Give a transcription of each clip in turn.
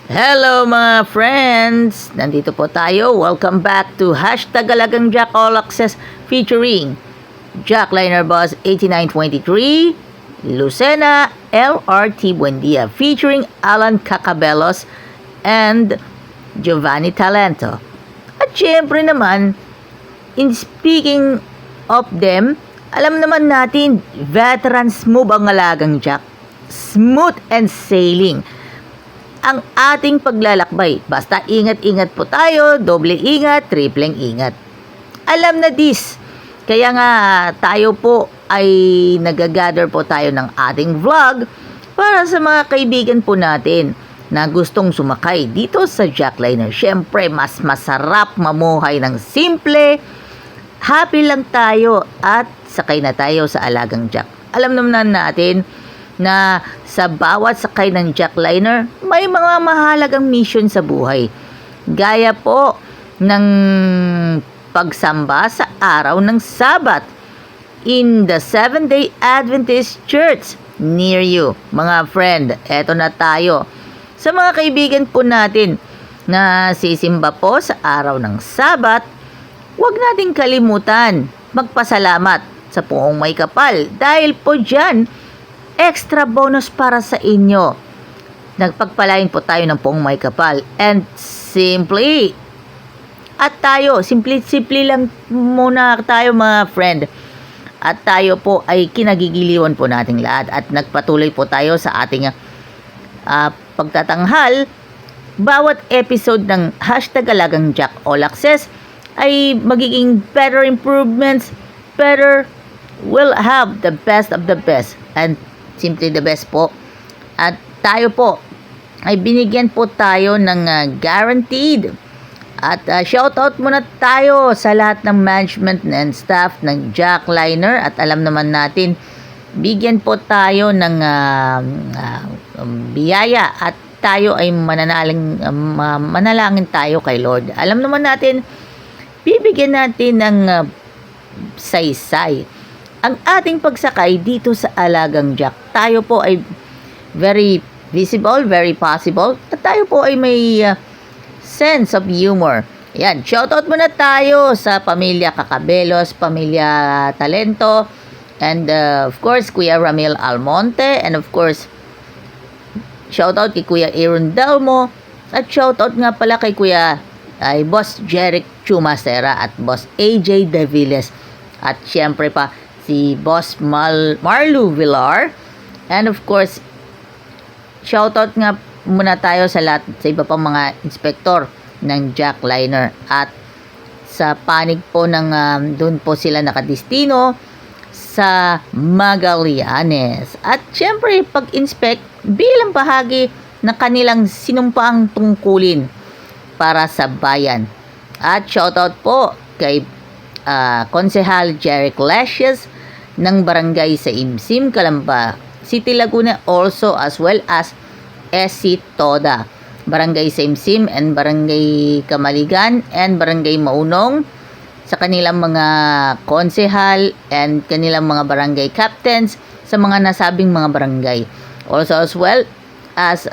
Hello mga friends! Nandito po tayo. Welcome back to Hashtag Alagang Jack All Access featuring Jack Liner Boss 8923, Lucena LRT Buendia featuring Alan Cacabelos and Giovanni Talento. At syempre naman, in speaking of them, alam naman natin, veteran smooth ang Alagang Jack. Smooth and sailing ang ating paglalakbay. Basta ingat-ingat po tayo, doble ingat, tripleng ingat. Alam na this. Kaya nga tayo po ay nagagather po tayo ng ating vlog para sa mga kaibigan po natin na gustong sumakay dito sa Jackliner. Siyempre, mas masarap mamuhay ng simple, happy lang tayo at sakay na tayo sa Alagang Jack. Alam naman natin na sa bawat sakay ng Jackliner, may mga mahalagang mission sa buhay. Gaya po ng pagsamba sa araw ng Sabat in the Seventh-day Adventist Church near you. Mga friend, eto na tayo. Sa mga kaibigan po natin na sisimba po sa araw ng Sabat, huwag nating kalimutan magpasalamat sa Poong May Kapal dahil po dyan, extra bonus para sa inyo. Nagpagpalain po tayo ng Poong May Kapal. And simply, at tayo, simple lang muna tayo mga friend. At tayo po ay kinagigiliwan po nating lahat. At nagpatuloy po tayo sa ating pagtatanghal. Bawat episode ng Hashtag Alagang Jack All Access ay magiging better improvements, better, will have the best of the best. And simply the best po. At tayo po ay binigyan po tayo ng guaranteed. At shoutout muna tayo sa lahat ng management and staff ng Jackliner. At alam naman natin, bigyan po tayo ng biyaya at tayo ay manalangin tayo kay Lord. Alam naman natin, bibigyan natin ng saysay ang ating pagsakay dito sa Alagang Jack. Tayo po ay very visible, very possible. At tayo po ay may sense of humor. Yan, shoutout muna tayo sa pamilya Cacabelos, pamilya Talento, and of course, Kuya Ramil Almonte, and of course, shoutout kay Kuya Aaron Delmo, at shoutout nga pala kay Kuya ay Boss Jeric Chumacera at Boss AJ Daviles. At syempre pa, si Boss Marlu Villar. And of course, shoutout nga muna tayo sa lahat, sa iba pang mga inspektor ng Jackliner. At sa panig po ng doon po sila nakadistino sa Magallanes. At syempre, pag-inspect bilang bahagi ng kanilang sinumpaang tungkulin para sa bayan. At shoutout po kay Konsehal Jeric Lesius ng barangay sa Imsim, Calamba City, Laguna, also as well as SC Toda, barangay sa Imsim and barangay Kamaligan and barangay Maunong, sa kanilang mga konsehal and kanilang mga barangay captains sa mga nasabing mga barangay. Also as well as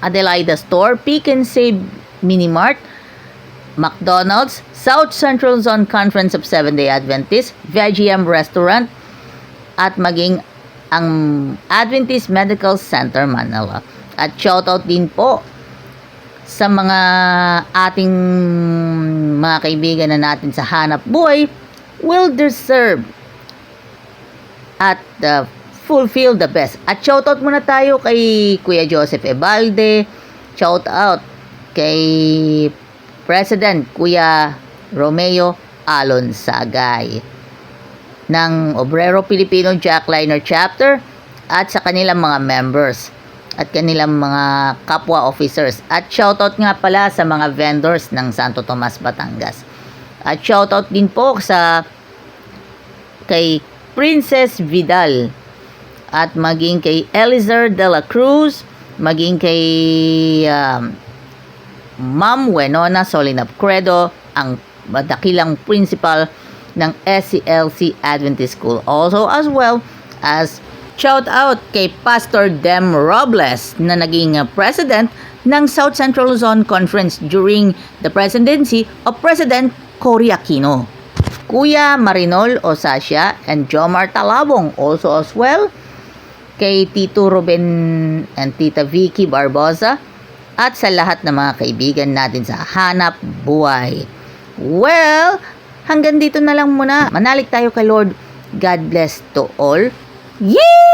Adelaida Store, Pick and Save Minimart, McDonald's, South Central Zone Conference of Seventh-day Adventist, VGM Restaurant, at maging ang Adventist Medical Center Manila. At shoutout din po sa mga ating mga kaibigan na natin sa hanap buhay will deserve at fulfill the best. At shoutout muna tayo kay Kuya Joseph Ebalde, shoutout kay President Kuya Romeo Alonsagay ng Obrero Pilipino Jackliner Chapter at sa kanilang mga members at kanilang mga kapwa officers. At shoutout nga pala sa mga vendors ng Santo Tomas, Batangas. At shoutout din po kay Princess Vidal at maging kay Elizer de la Cruz, maging kay Ma'am Wenona Solinap Credo, ang dakilang principal ng SCLC Adventist School. Also as well as shout out kay Pastor Dem Robles na naging president ng South Central Luzon Conference during the presidency of President Cory Aquino. Kuya Marinol Osasio and Jomar Talabong also as well, kay Tito Ruben and Tita Vicky Barbosa, at sa lahat ng mga kaibigan natin sa Hanap Buhay. Well, hanggang dito na lang muna. Manalig tayo kay Lord. God bless to all. Yee!